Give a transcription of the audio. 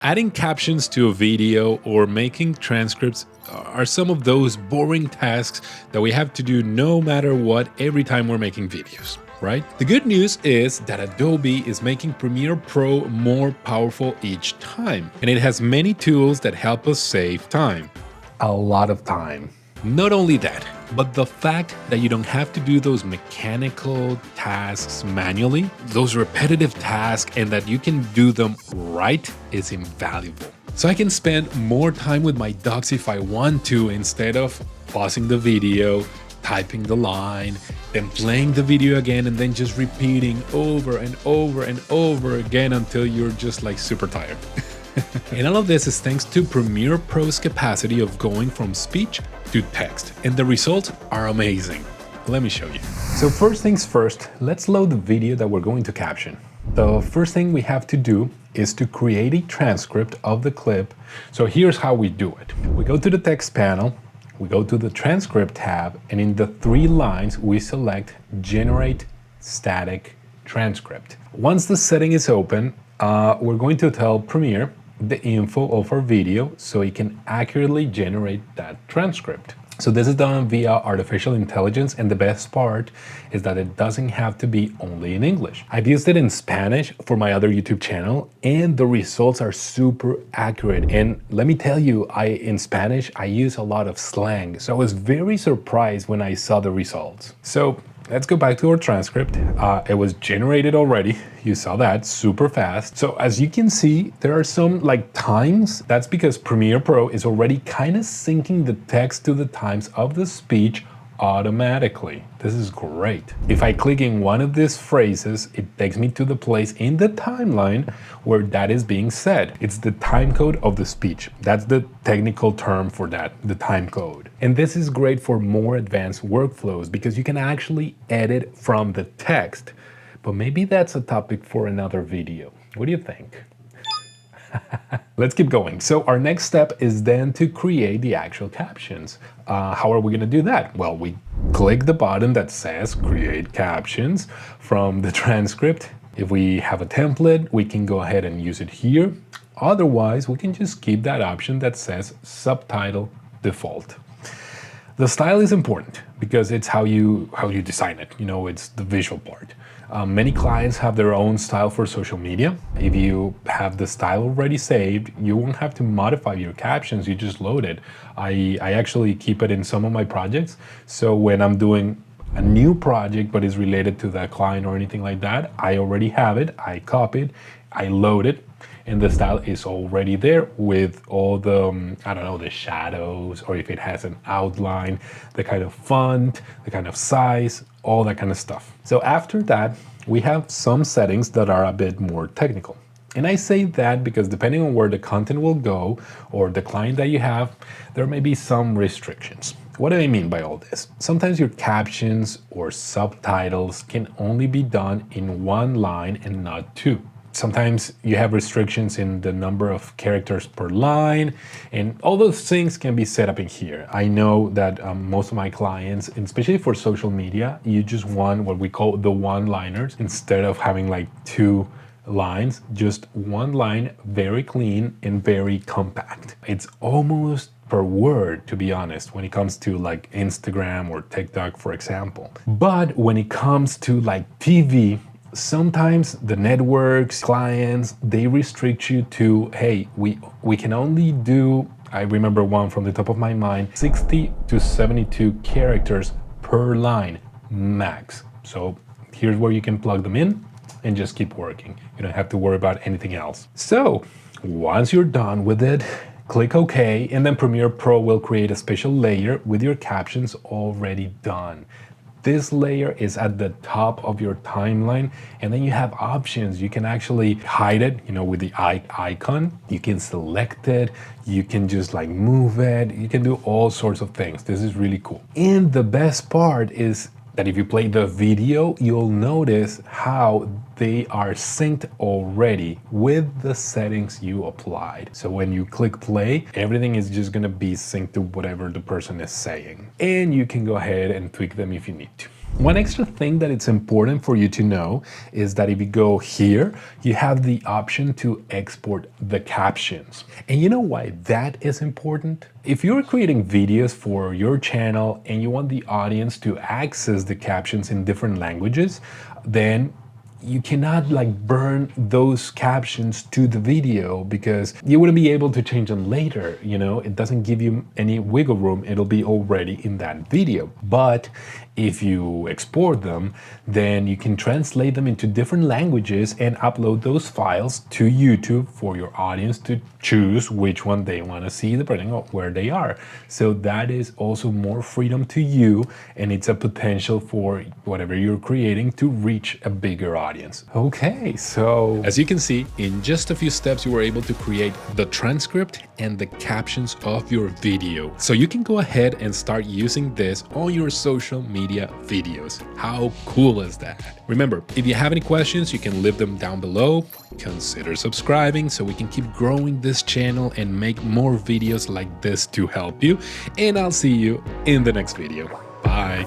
Adding captions to a video or making transcripts are some of those boring tasks that we have to do no matter what every time we're making videos, right? The good news is that Adobe is making Premiere Pro more powerful each time, and it has many tools that help us save time. A lot of time. Not only that, but the fact that you don't have to do those mechanical tasks manually, those repetitive tasks, and that you can do them right is invaluable. So I can spend more time with my docs if I want to, instead of pausing the video, typing the line, then playing the video again, and then just repeating over and over and over again until you're just like super tired. And all of this is thanks to Premiere Pro's capacity of going from speech to text, and the results are amazing. Let me show you. So first things first, let's load the video that we're going to caption. The first thing we have to do is to create a transcript of the clip. So here's how we do it. We go to the text panel, we go to the transcript tab, and in the 3 lines, we select Generate Static Transcript. Once the setting is open, we're going to tell Premiere the info of our video so it can accurately generate that transcript. So this is done via artificial intelligence, and the best part is that it doesn't have to be only in English. I've used it in Spanish for my other YouTube channel, and the results are super accurate. And let me tell you, in Spanish, I use a lot of slang, so I was very surprised when I saw the results. So let's go back to our transcript. It was generated already. You saw that super fast. So as you can see, there are some times. That's because Premiere Pro is already kind of syncing the text to the times of the speech automatically. This is great. If I click in one of these phrases, it takes me to the place in the timeline where that is being said. It's the time code of the speech. That's the technical term for that, the time code. And this is great for more advanced workflows because you can actually edit from the text. But maybe that's a topic for another video. What do you think? Let's keep going. So our next step is then to create the actual captions. How are we going to do that? Well, we click the button that says Create Captions from the transcript. If we have a template, we can go ahead and use it here. Otherwise, we can just keep that option that says Subtitle Default. The style is important because it's how you design it. You know, it's the visual part. Many clients have their own style for social media. If you have the style already saved, you won't have to modify your captions, you just load it. I actually keep it in some of my projects. So when I'm doing a new project but is related to that client or anything like that, I already have it, I copy it, I load it, and the style is already there with all the, I don't know, the shadows, or if it has an outline, the kind of font, the kind of size, all that kind of stuff. So after that, we have some settings that are a bit more technical. And I say that because depending on where the content will go or the client that you have, there may be some restrictions. What do I mean by all this? Sometimes your captions or subtitles can only be done in 1 line and not 2. Sometimes you have restrictions in the number of characters per line, and all those things can be set up in here. I know that most of my clients, especially for social media, you just want what we call the one-liners instead of having 2 lines, just 1 line, very clean and very compact. It's almost per word, to be honest, when it comes to Instagram or TikTok, for example. But when it comes to TV, sometimes the networks, clients, they restrict you to, hey, we can only do, I remember one from the top of my mind, 60 to 72 characters per line, max. So here's where you can plug them in and just keep working. You don't have to worry about anything else. So once you're done with it, click OK, and then Premiere Pro will create a special layer with your captions already done. This layer is at the top of your timeline, and then you have options. You can actually hide it, with the icon. You can select it. You can just move it. You can do all sorts of things. This is really cool. And the best part is that if you play the video, you'll notice how they are synced already with the settings you applied. So when you click play, everything is just gonna be synced to whatever the person is saying. And you can go ahead and tweak them if you need to. One extra thing that it's important for you to know is that if you go here, you have the option to export the captions. And you know why that is important? If you're creating videos for your channel and you want the audience to access the captions in different languages, then you cannot like burn those captions to the video because you wouldn't be able to change them later. You know, it doesn't give you any wiggle room. It'll be already in that video. But if you export them, then you can translate them into different languages and upload those files to YouTube for your audience to choose which one they want to see depending on where they are. So that is also more freedom to you, and it's a potential for whatever you're creating to reach a bigger audience. Okay, so as you can see, in just a few steps you were able to create the transcript and the captions of your video. So you can go ahead and start using this on your social media videos. How cool is that? Remember, if you have any questions, you can leave them down below. Consider subscribing so we can keep growing this channel and make more videos like this to help you. And I'll see you in the next video. Bye.